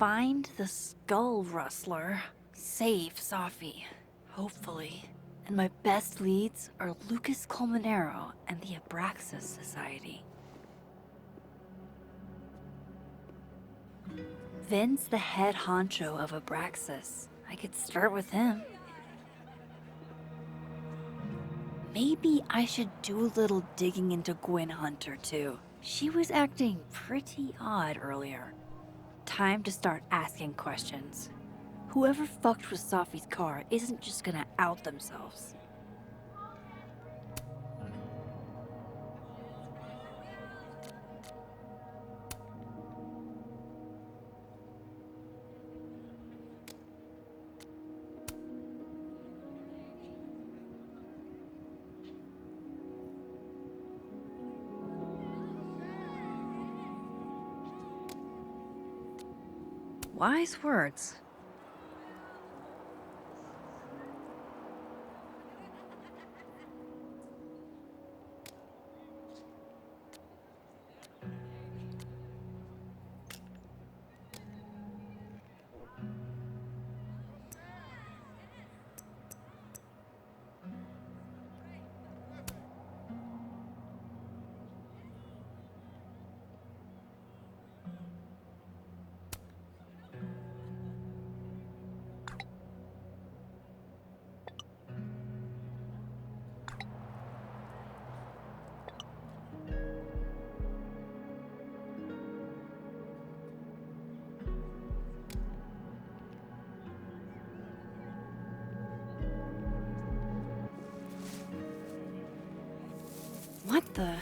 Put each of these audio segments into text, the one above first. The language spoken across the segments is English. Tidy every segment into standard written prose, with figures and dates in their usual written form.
find the Skull Rustler, save Safi, hopefully. And my best leads are Lucas Colmenero and the Abraxas Society. Vin's the head honcho of Abraxas. I could start with him. Maybe I should do a little digging into Gwen Hunter, too. She was acting pretty odd earlier. Time to start asking questions. Whoever fucked with Safi's car isn't just gonna out themselves. Wise words. What the?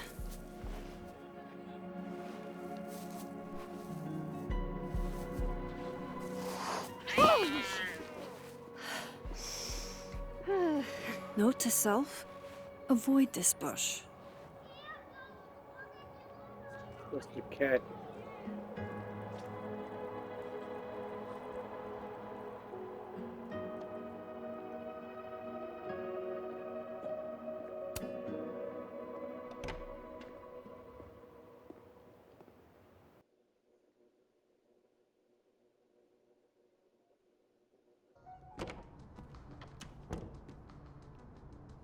Note to self, avoid this bush. Mr. Cat.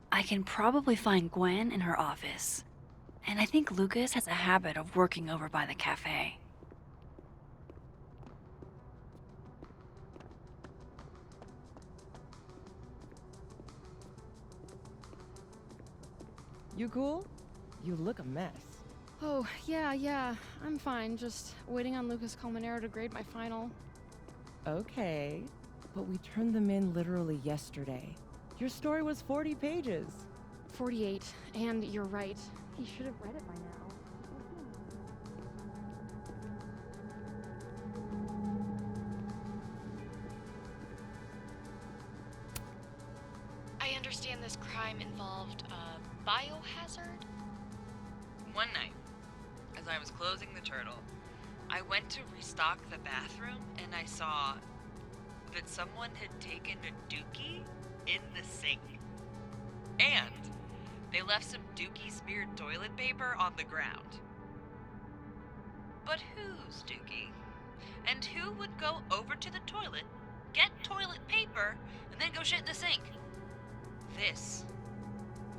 I can probably find Gwen in her office. And I think Lucas has a habit of working over by the cafe. You cool? You look a mess. Oh, yeah, I'm fine. Just waiting on Lucas Colmenero to grade my final. Okay, but we turned them in literally yesterday. Your story was 40 pages. 48, and you're right. He should have read it by now. I understand this crime involved a biohazard? One night, as I was closing the turtle, I went to restock the bathroom and I saw that someone had taken a dookie in the sink. And they left some dookie smeared toilet paper on the ground. But whose dookie? And who would go over to the toilet, get toilet paper, and then go shit in the sink? This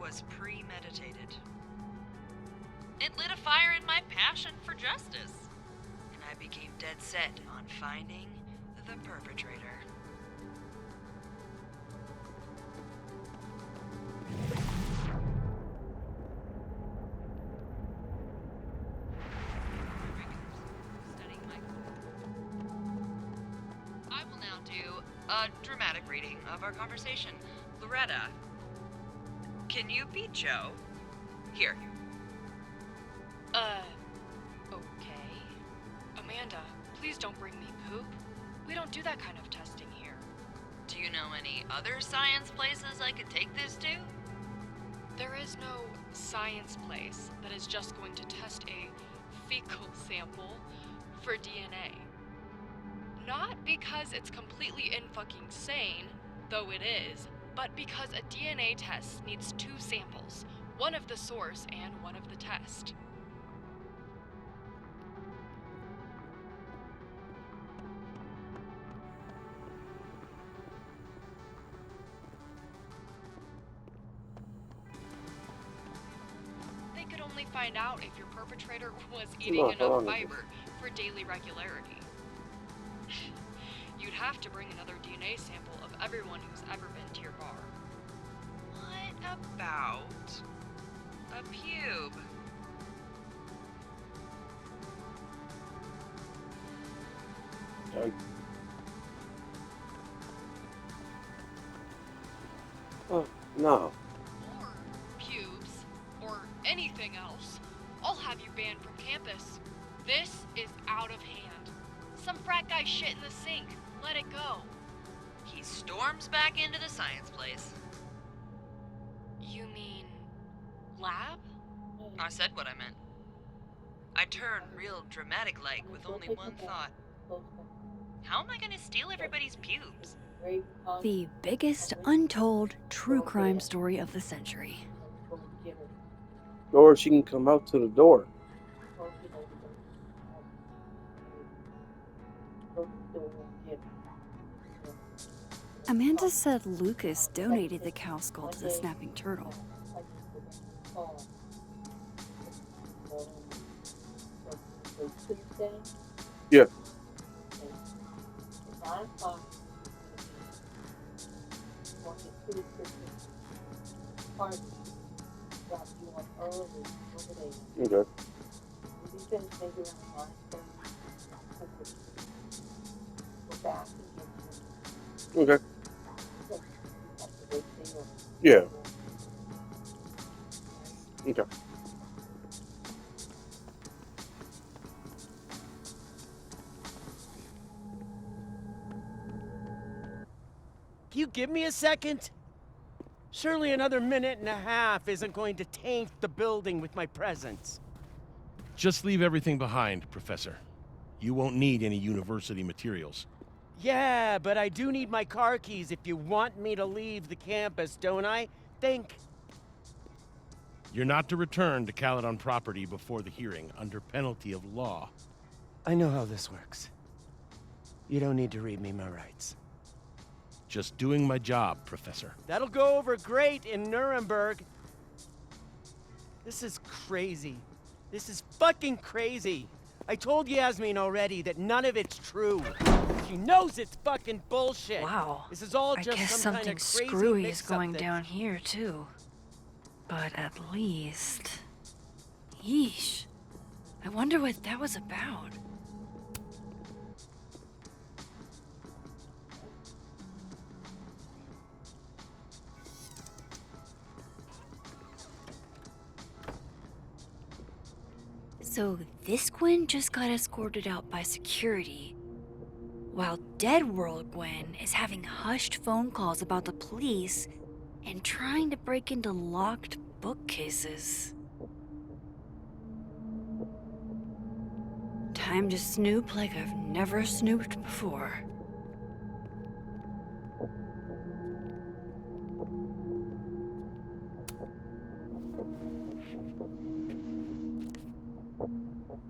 was premeditated. It lit a fire in my passion for justice, and I became dead set on finding the perpetrator. I will now do a dramatic reading of our conversation. Loretta, can you be Joe? Here. Okay. Amanda, please don't bring me poop. We don't do that kind of testing here. Do you know any other science places I could take this to? There is no science place that is just going to test a fecal sample for DNA. Not because it's completely in-fucking sane, though it is, but because a DNA test needs two samples, one of the source and one of the test. only find out if your perpetrator was No, eating hold enough on. fiber for daily regularity. You'd have to bring another DNA sample of everyone who's ever been to your bar. What about a pube? Done. Oh, no. Or pubes, or anything else. I'll have you banned from campus. This is out of hand. Some frat guy shit in the sink. Let it go. He storms back into the science place. You mean lab? I said what I meant. I turn real dramatic-like with only one thought. How am I gonna steal everybody's pubes? The biggest untold true crime story of the century. Or she can come out to the door. Amanda said Lucas donated the cow skull to the snapping turtle. Yeah. Okay. Okay. Yeah. Okay. You give me a second? Surely another minute and a half isn't going to taint the building with my presence. Just leave everything behind, Professor. You won't need any university materials. Yeah, but I do need my car keys if you want me to leave the campus, don't I? Think. You're not to return to Caledon property before the hearing, under penalty of law. I know how this works. You don't need to read me my rights. Just doing my job, Professor. That'll go over great in Nuremberg. This is crazy. This is fucking crazy. I told Yasmin already that none of it's true. She knows it's fucking bullshit. Wow. This is all I just guess some kind something of crazy screwy is mix-up going that- down here, too. But at least... Yeesh. I wonder what that was about. So this Gwen just got escorted out by security, while Dead World Gwen is having hushed phone calls about the police and trying to break into locked bookcases. Time to snoop like I've never snooped before.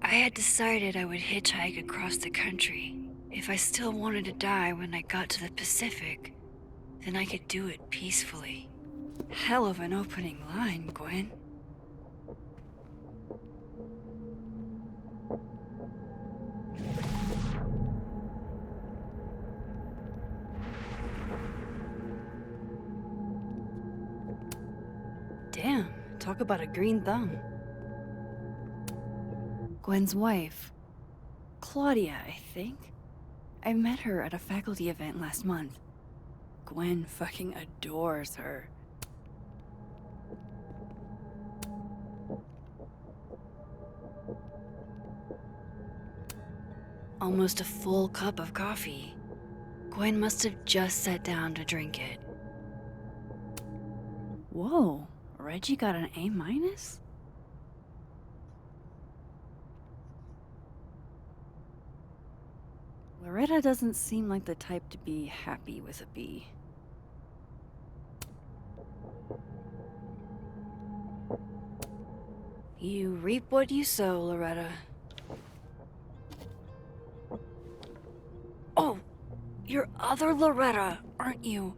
I had decided I would hitchhike across the country. If I still wanted to die when I got to the Pacific, then I could do it peacefully. Hell of an opening line, Gwen. Damn, talk about a green thumb. Gwen's wife, Claudia, I think. I met her at a faculty event last month. Gwen fucking adores her. Almost a full cup of coffee. Gwen must have just sat down to drink it. Whoa, Reggie got an A-? Loretta doesn't seem like the type to be happy with a B. You reap what you sow, Loretta. Oh, you're other Loretta, aren't you?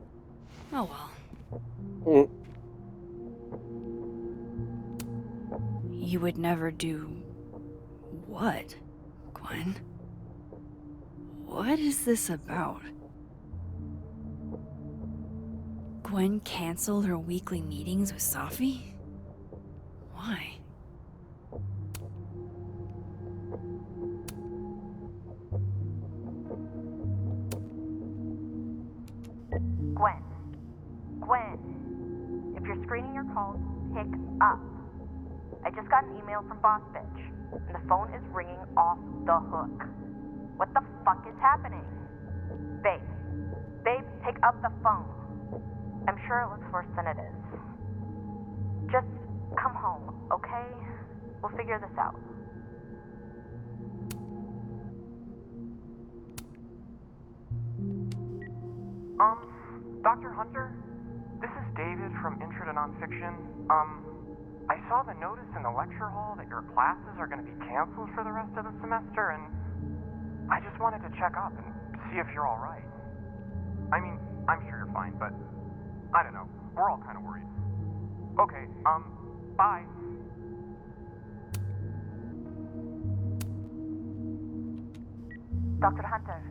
Oh well. Mm. You you would never do... what, Gwen? What is this about? Gwen canceled her weekly meetings with Safi? Why? Gwen. Gwen. If you're screening your calls, pick up. I just got an email from Boss Bitch, and the phone is ringing off the hook. What the fuck is happening? Babe. Babe, pick up the phone. I'm sure it looks worse than it is. Just come home, okay? We'll figure this out. Dr. Hunter? This is David from Intro to Nonfiction. I saw the notice in the lecture hall that your classes are going to be canceled for the rest of the semester, and I just wanted to check up and see if you're all right. I mean, I'm sure you're fine, but I don't know. We're all kind of worried. Okay, bye. Dr. Hunter,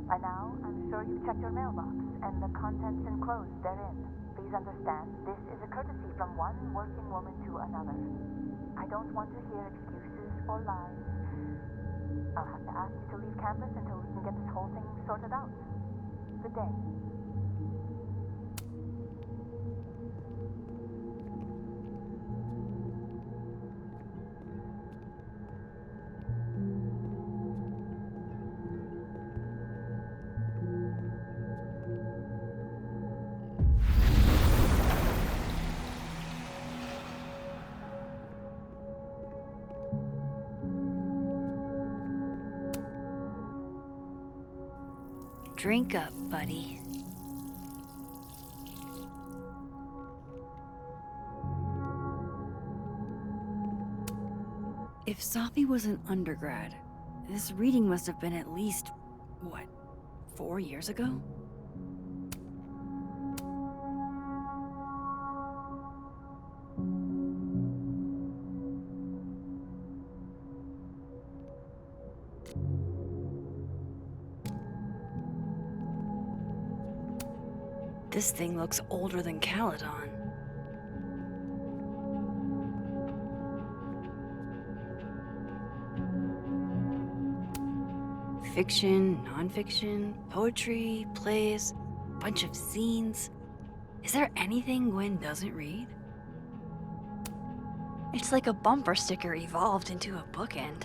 by now, I'm sure you've checked your mailbox and the contents enclosed therein. Please understand, this is a courtesy from one working woman to another. I don't want to hear excuses or lies. I'll have to ask you to leave campus until we can get this whole thing sorted out. Good day. Drink up, buddy. If Safi was an undergrad, this reading must have been at least, what, 4 years ago? This thing looks older than Caledon. Fiction, nonfiction, poetry, plays, bunch of scenes. Is there anything Gwen doesn't read? It's like a bumper sticker evolved into a bookend.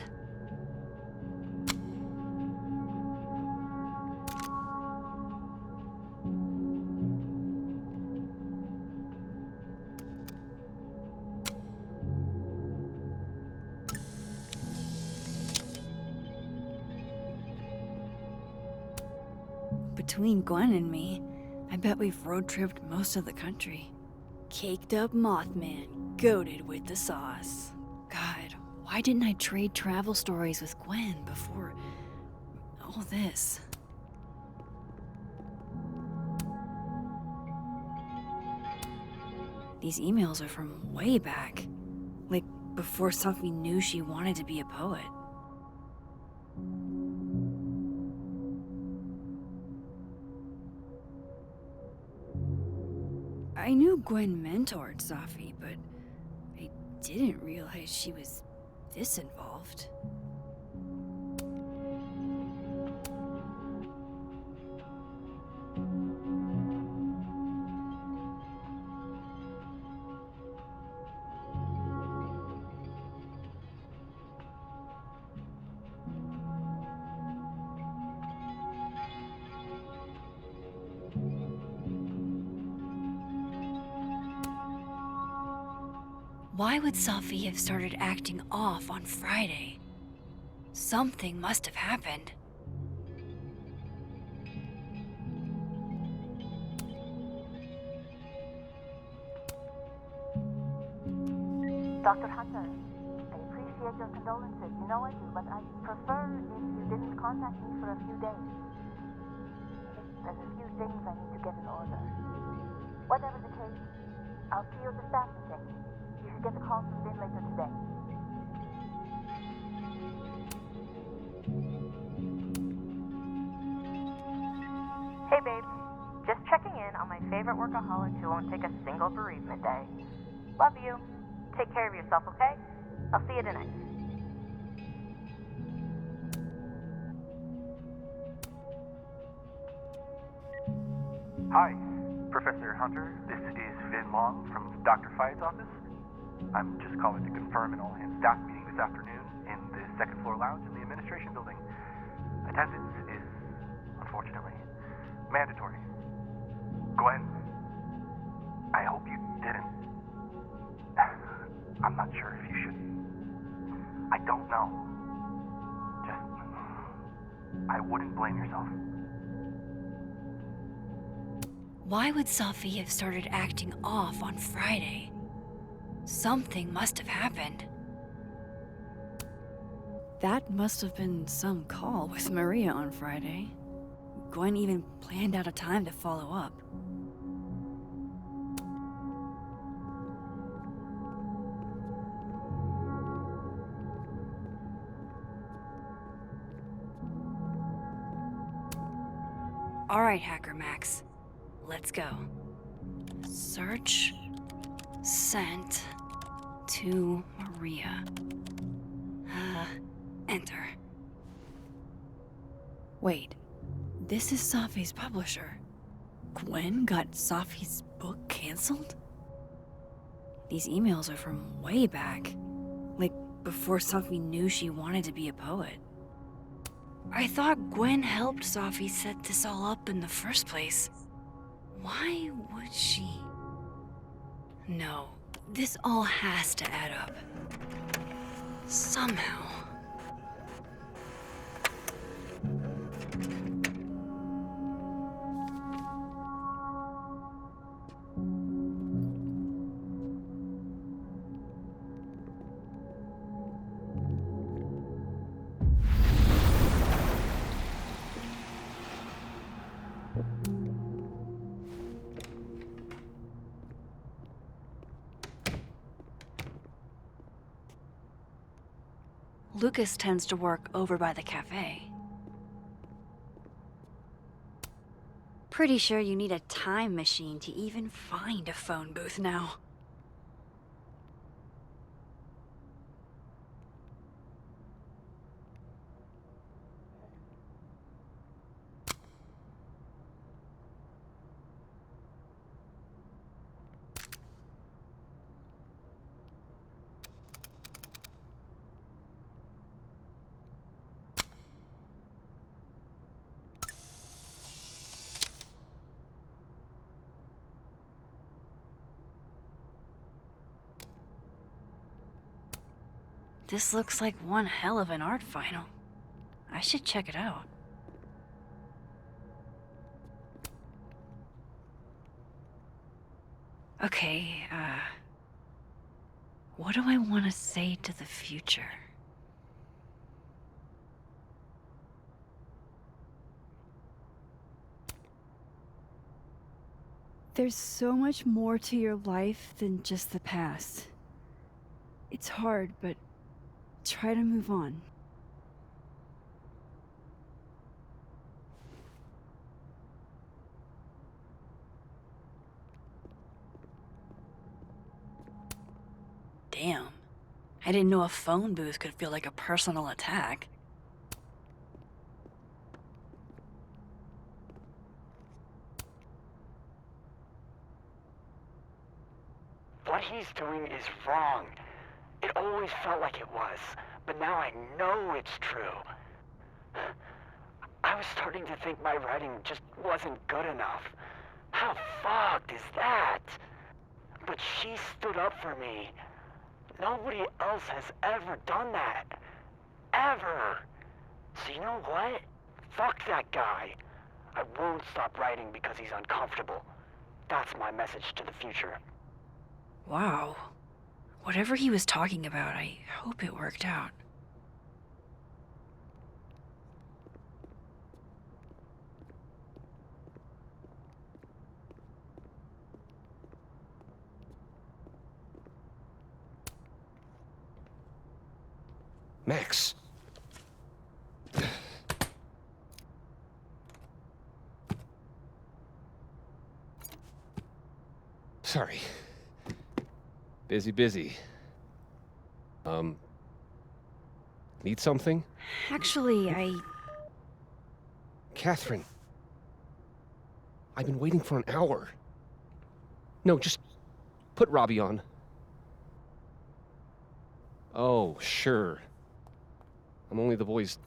Between Gwen and me, I bet we've road-tripped most of the country. Caked up Mothman, goated with the sauce. God, why didn't I trade travel stories with Gwen before all this? These emails are from way back. Like, before Safi knew she wanted to be a poet. I knew Gwen mentored Safi, but I didn't realize she was this involved. Why would Safi have started acting off on Friday? Something must have happened. Dr. Hunter, I appreciate your condolences. You know I do, but I'd prefer if you didn't contact me for a few days. There's a few things I need to get in order. Whatever the case, I'll see you at the staff meeting. You should get the call from Vin later today. babe. Just checking in on my favorite workaholic who won't take a single bereavement day. Love you. Take care of yourself, okay? I'll see you tonight. Hi, Professor Hunter. This is Vin Long from Dr. Fye's office. I'm just calling to confirm an all-hands staff meeting this afternoon in the second floor lounge in the administration building. Attendance is, unfortunately, mandatory. Gwen, I hope you didn't. I'm not sure if you should. I don't know. Just, I wouldn't blame yourself. Why would Safi have started acting off on Friday? Something must have happened. That must have been some call with Maria on Friday. Gwen even planned out a time to follow up. All right, Hacker Max. Let's go. Search sent to Maria. Enter. Wait, this is Safi's publisher. Gwen got Safi's book canceled? These emails are from way back. Like, before Safi knew she wanted to be a poet. I thought Gwen helped Safi set this all up in the first place. Why would she? No, this all has to add up. Somehow. Lucas tends to work over by the cafe. Pretty sure you need a time machine to even find a phone booth now. This looks like one hell of an art final. I should check it out. Okay, what do I want to say to the future? There's so much more to your life than just the past. It's hard, but try to move on. Damn. I didn't know a phone booth could feel like a personal attack. What he's doing is wrong. It always felt like it was, but now I know it's true. I was starting to think my writing just wasn't good enough. How fucked is that? But she stood up for me. Nobody else has ever done that. Ever. So you know what? Fuck that guy. I won't stop writing because he's uncomfortable. That's my message to the future. Wow. Whatever he was talking about, I hope it worked out. Max. Sorry. Busy. Need something? Actually, Catherine. I've been waiting for an hour. No, just put Robbie on. Oh, sure. I'm only the boy's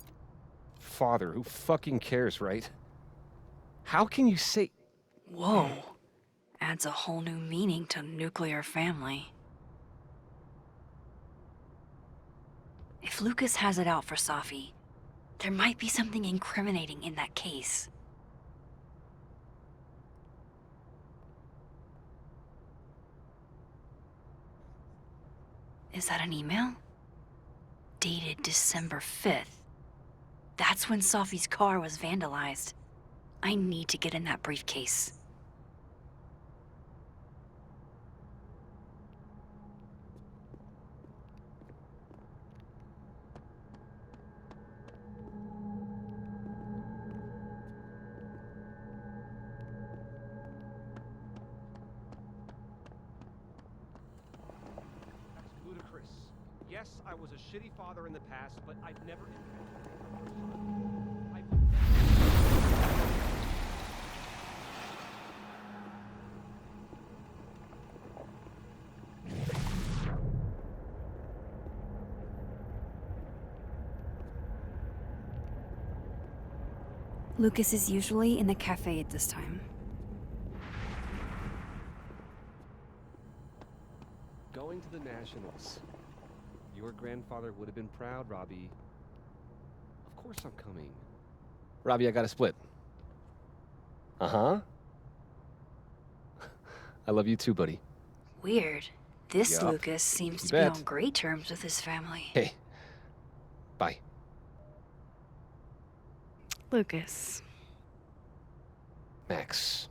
father. Who fucking cares, right? How can you say... Whoa. Adds a whole new meaning to nuclear family. If Lucas has it out for Safi, there might be something incriminating in that case. Is that an email? Dated December 5th. That's when Safi's car was vandalized. I need to get in that briefcase. That's ludicrous. Yes, I was a shitty father in the past, but I've never Lucas is usually in the cafe at this time. Going to the Nationals. Your grandfather would have been proud, Robbie. Of course I'm coming. Robbie, I got a split. Uh-huh. I love you too, buddy. Weird. This Yup. Lucas seems You to be bet. on great terms with his family. Hey. Bye. Lucas. Max.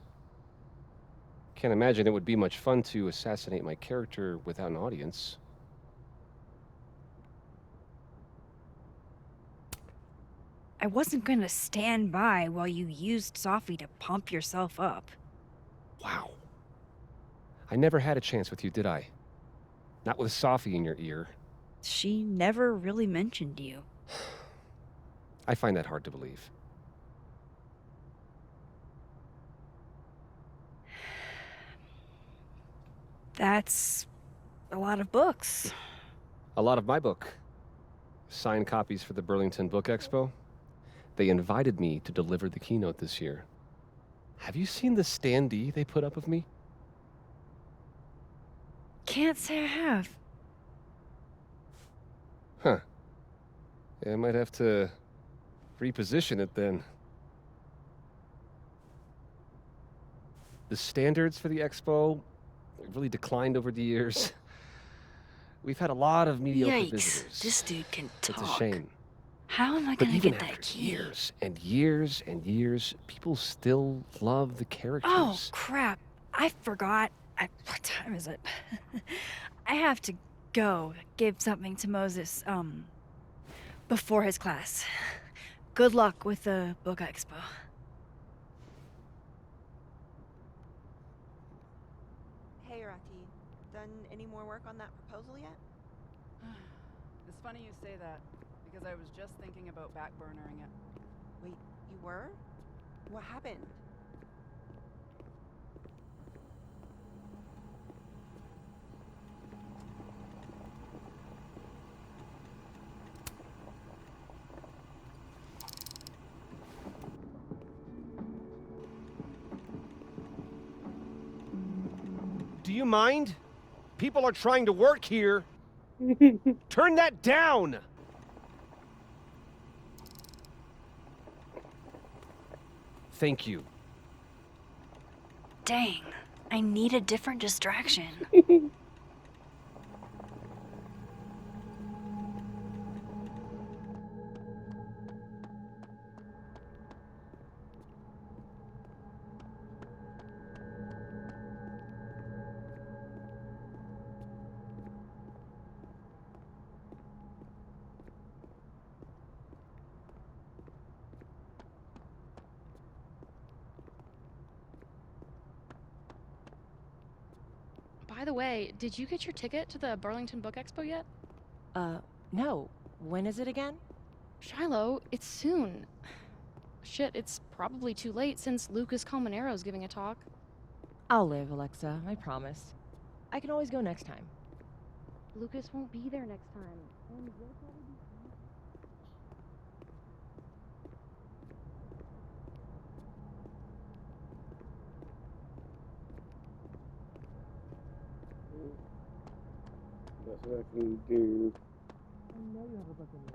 Can't imagine it would be much fun to assassinate my character without an audience. I wasn't gonna stand by while you used Safi to pump yourself up. Wow. I never had a chance with you, did I? Not with Safi in your ear. She never really mentioned you. I find that hard to believe. That's a lot of books. A lot of my book. Signed copies for the Burlington Book Expo. They invited me to deliver the keynote this year. Have you seen the standee they put up of me? Can't say I have. Huh. Yeah, I might have to reposition it then. The standards for the expo really declined over the years. We've had a lot of mediocre Yikes, visitors. this dude can talk. It's a shame. How am I But gonna even get that after key? years and years and years, people still love the characters. Oh, crap. I forgot. What time is it? I have to go give something to Moses, before his class. Good luck with the book expo. Hey, Rocky. Done any more work on that proposal yet? It's funny you say that, because I was just thinking about backburnering it. Wait, you were? What happened? Do you mind? People are trying to work here. Turn that down! Thank you. Dang, I need a different distraction. By the way, did you get your ticket to the Burlington Book Expo yet? No. When is it again? Shiloh, it's soon. Shit, it's probably too late since Lucas Colmenaro's giving a talk. I'll live, Alexa, I promise. I can always go next time. Lucas won't be there next time. And you'll probably be... That's what I can do. I know you have a book in you.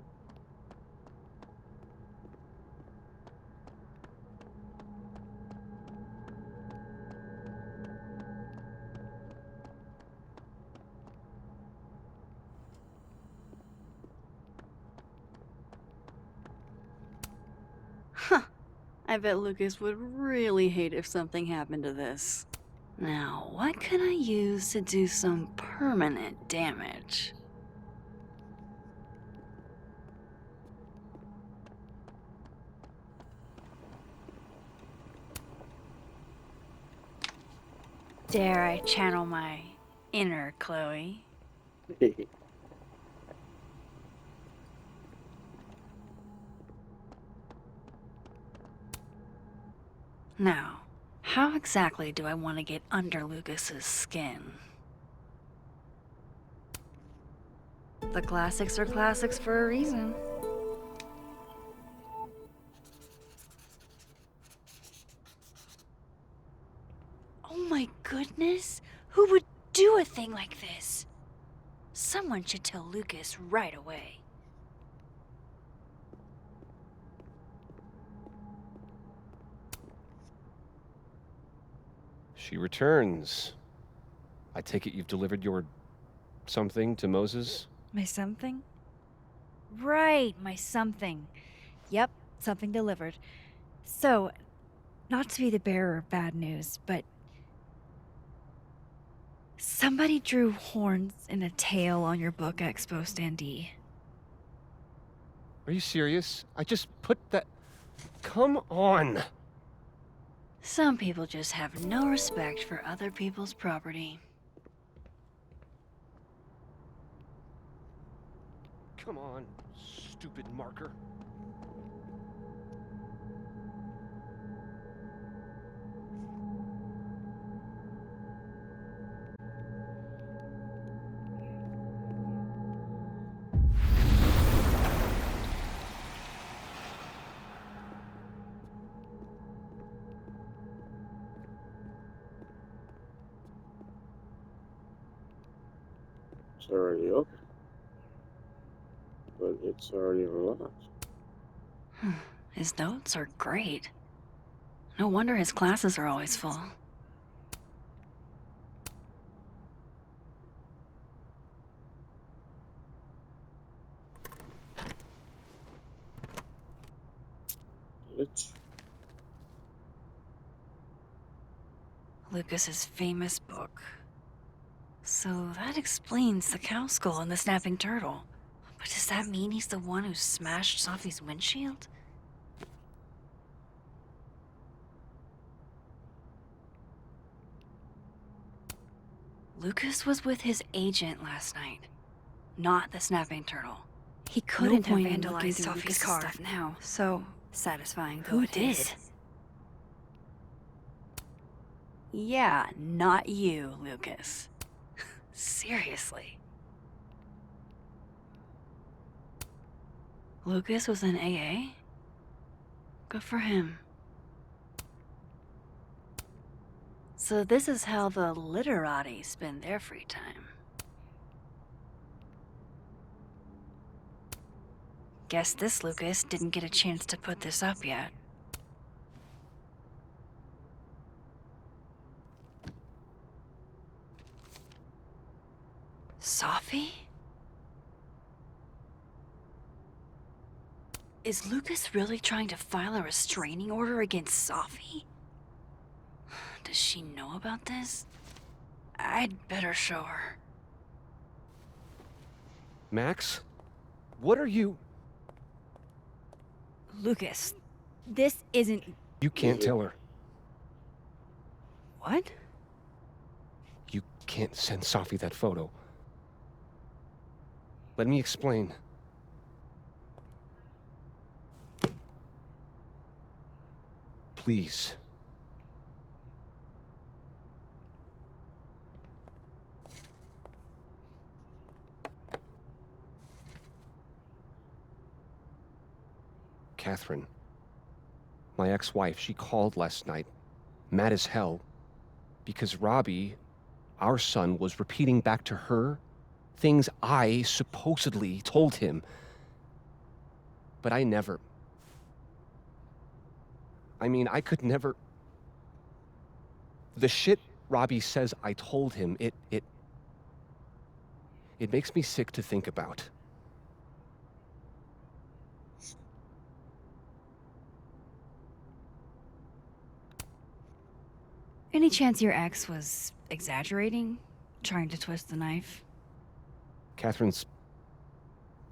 Huh. I bet Lucas would really hate if something happened to this. Now, what can I use to do some permanent damage? Dare I channel my inner Chloe? Now, how exactly do I want to get under Lucas's skin? The classics are classics for a reason. Oh my goodness! Who would do a thing like this? Someone should tell Lucas right away. She returns. I take it you've delivered your something to Moses? My something? Right, my something. Yep, something delivered. So, not to be the bearer of bad news, but somebody drew horns and a tail on your book expo standee. Are you serious? I just put that... Come on! Some people just have no respect for other people's property. Come on, stupid marker. It's already open. But it's already unlocked. His notes are great. No wonder his classes are always full. Lucas's famous book. So that explains the cow skull and the snapping turtle. But does that mean he's the one who smashed Sophie's windshield? Lucas was with his agent last night, not the snapping turtle. He couldn't have vandalized Sophie's car stuff now. So satisfying. Who did? Yeah, not you, Lucas. Seriously. Lucas was in AA? Good for him. So this is how the literati spend their free time. Guess this Lucas didn't get a chance to put this up yet. Sophie? Is Lucas really trying to file a restraining order against Sophie? Does she know about this? I'd better show her. Max? What are you... Lucas, this isn't... You can't tell her. What? You can't send Safi that photo. Let me explain. Please. Catherine, my ex-wife, she called last night, mad as hell, because Robbie, our son, was repeating back to her things I supposedly told him. But I never. I mean, I could never. The shit Robbie says I told him, it makes me sick to think about. Any chance your ex was exaggerating? Trying to twist the knife? Catherine's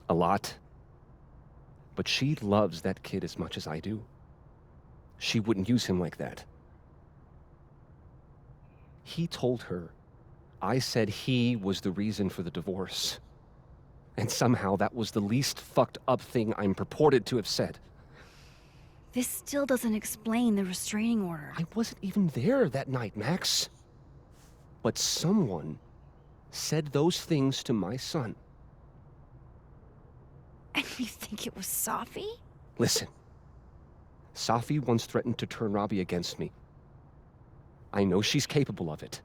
a lot. But she loves that kid as much as I do. She wouldn't use him like that. He told her I said he was the reason for the divorce. And somehow that was the least fucked up thing I'm purported to have said. This still doesn't explain the restraining order. I wasn't even there that night, Max. But someone said those things to my son. And you think it was Safi? Listen. Safi once threatened to turn Robbie against me. I know she's capable of it.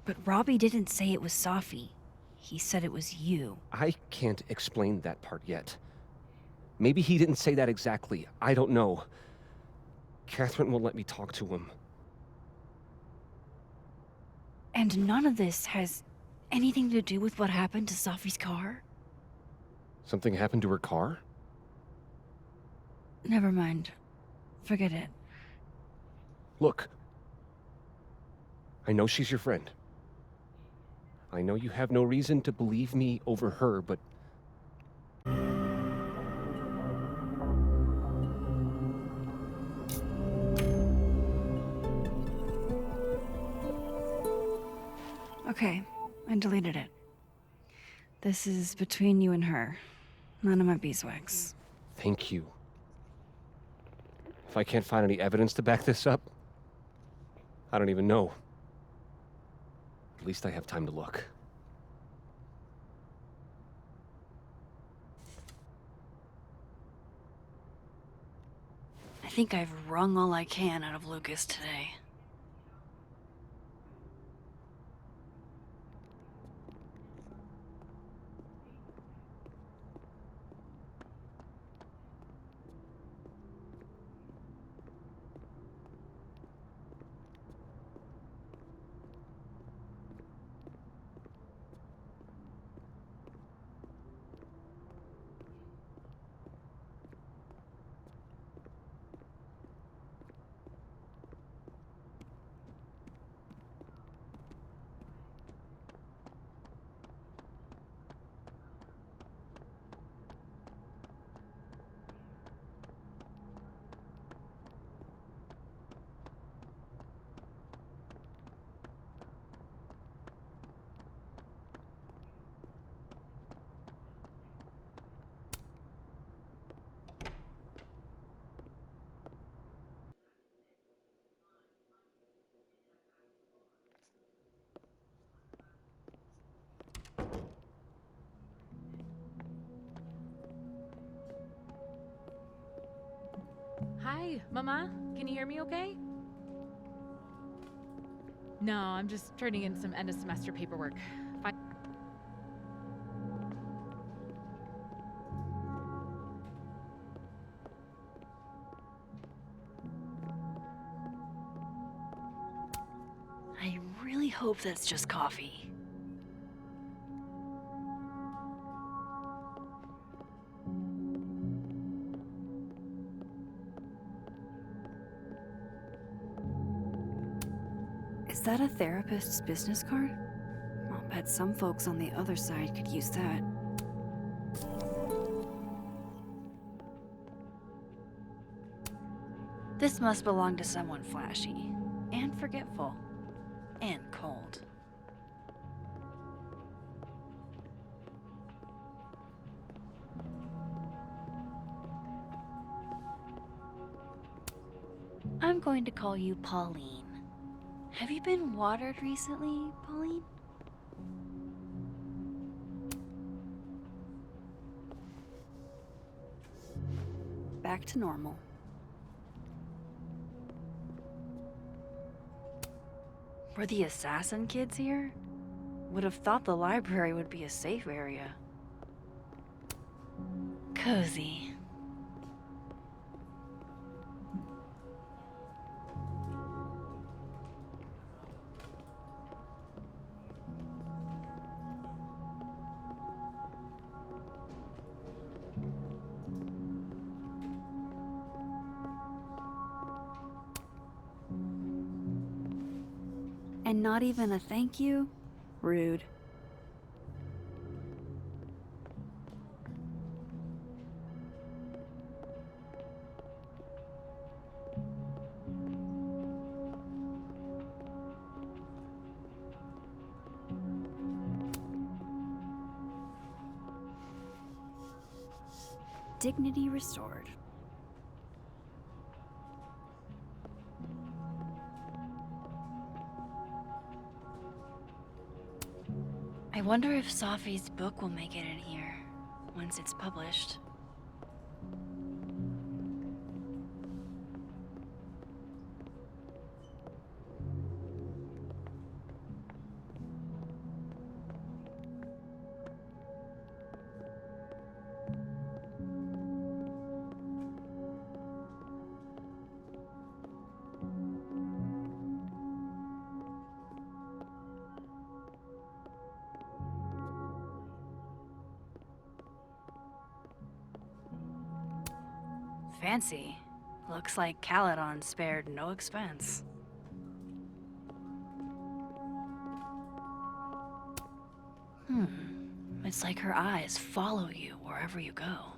But Robbie didn't say it was Safi. He said it was you. I can't explain that part yet. Maybe he didn't say that exactly. I don't know. Catherine won't let me talk to him. And none of this has anything to do with what happened to Safi's car? Something happened to her car? Never mind. Forget it. Look. I know she's your friend. I know you have no reason to believe me over her, but... Okay, I deleted it. This is between you and her. None of my beeswax. Thank you. If I can't find any evidence to back this up, I don't even know. At least I have time to look. I think I've wrung all I can out of Lucas today. Hi, Mama. Can you hear me okay? No, I'm just turning in some end of semester paperwork. Fine. I really hope that's just coffee. Is that a therapist's business card? I'll bet some folks on the other side could use that. This must belong to someone flashy, and forgetful, and cold. I'm going to call you Pauline. Have you been watered recently, Pauline? Back to normal. Were the assassin kids here? Would have thought the library would be a safe area. Cozy. And not even a thank you? Rude. Dignity restored. I wonder if Safi's book will make it in here once it's published. Fancy. Looks like Caledon spared no expense. It's like her eyes follow you wherever you go.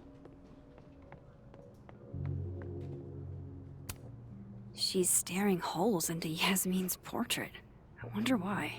She's staring holes into Yasmin's portrait. I wonder why.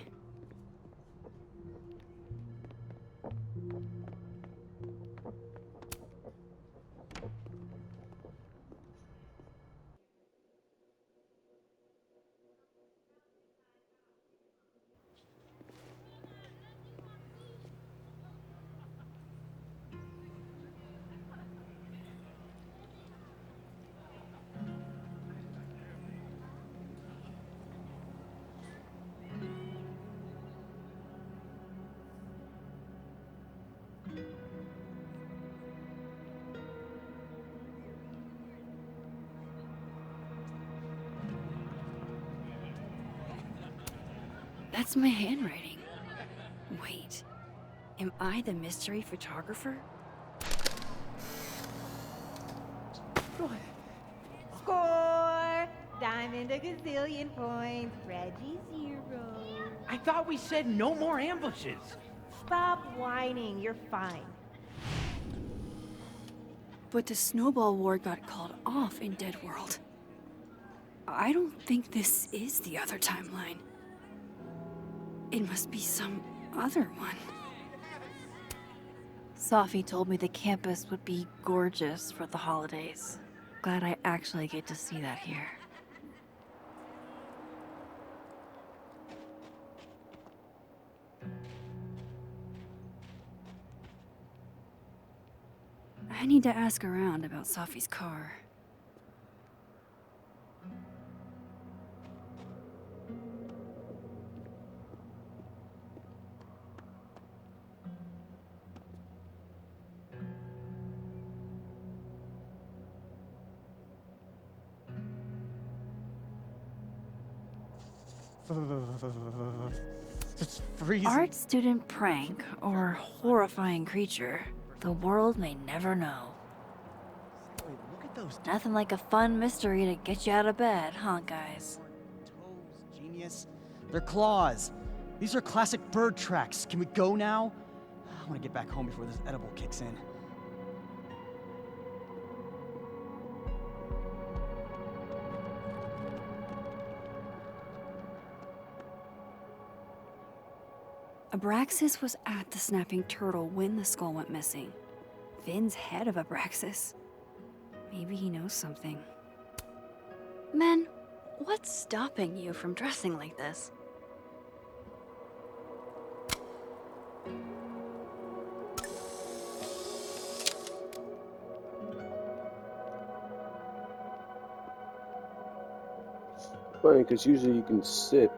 That's my handwriting. Wait, am I the mystery photographer? Score! Diamond a gazillion points, Reggie 0. I thought we said no more ambushes. Stop whining, you're fine. But the Snowball War got called off in Dead World. I don't think this is the other timeline. It must be some other one. Safi told me the campus would be gorgeous for the holidays. Glad I actually get to see that here. I need to ask around about Safi's car. It's freezing. Art student prank or horrifying creature. The world may never know. Wait, look at those Nothing like a fun mystery to get you out of bed, huh, guys? toes, genius. They're claws. These are classic bird tracks. Can we go now? I want to get back home before this edible kicks in. Abraxas was at the Snapping Turtle when the skull went missing. Vin's head of Abraxas. Maybe he knows something. Men, what's stopping you from dressing like this? Funny, because usually you can sit.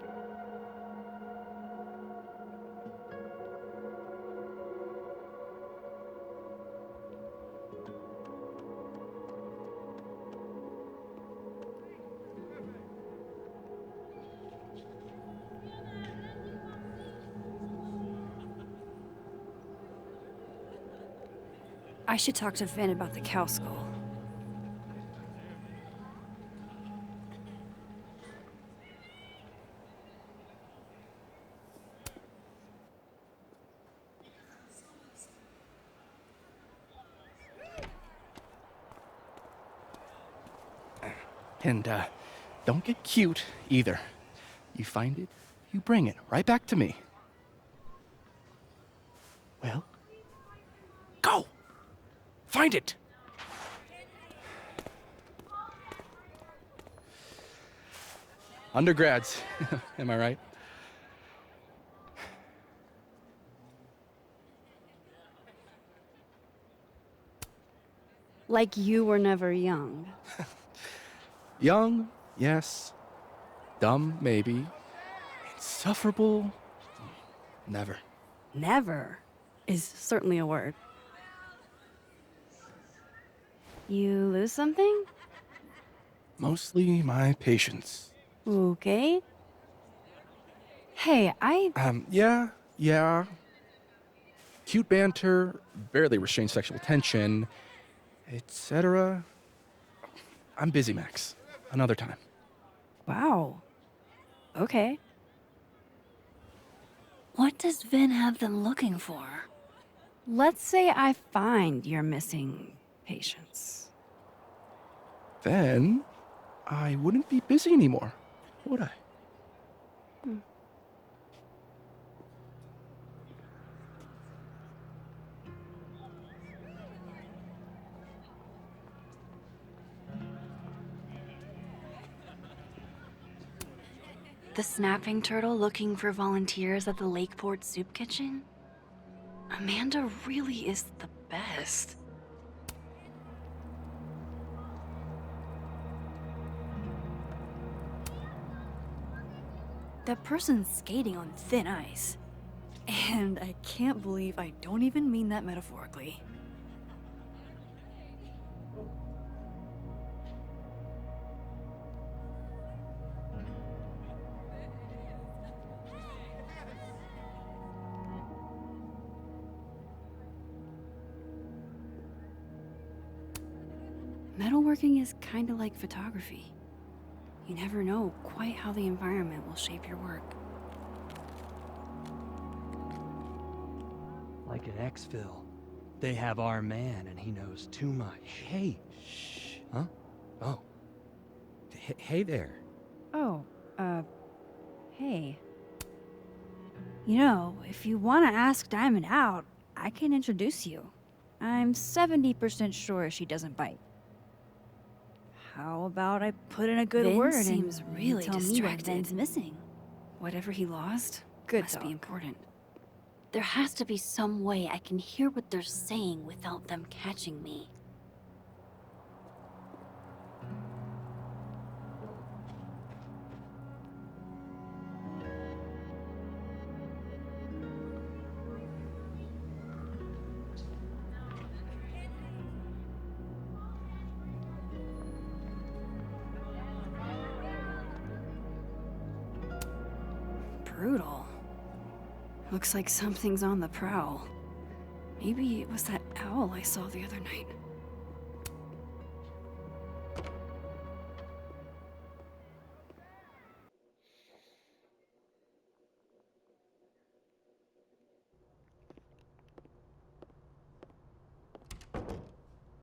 I should talk to Vin about the cow skull. And, don't get cute either. You find it, you bring it right back to me. Well, go! Find it! Undergrads, am I right? Like you were never young. Young, yes. Dumb, maybe. Insufferable, never. Never is certainly a word. You lose something? Mostly my patience. Okay. Hey, Yeah. Cute banter, barely restrained sexual tension, etc. I'm busy, Max. Another time. Wow. Okay. What does Vin have them looking for? Let's say I find your missing patience. Then I wouldn't be busy anymore, would I? The Snapping Turtle looking for volunteers at the Lakeport Soup Kitchen? Amanda really is the best. That person's skating on thin ice. And I can't believe I don't even mean that metaphorically. Metalworking is kind of like photography. You never know quite how the environment will shape your work. Like at Exfil, they have our man and he knows too much. Hey, shh. Huh? Oh. Hey there. Oh, hey. You know, if you want to ask Diamond out, I can introduce you. I'm 70% sure she doesn't bite. How about I put in a good Vin word seems and really tell me what distracted. Vin's missing? Whatever he lost Good must talk. be important. There has to be some way I can hear what they're saying without them catching me. Brutal. Looks like something's on the prowl. Maybe it was that owl I saw the other night.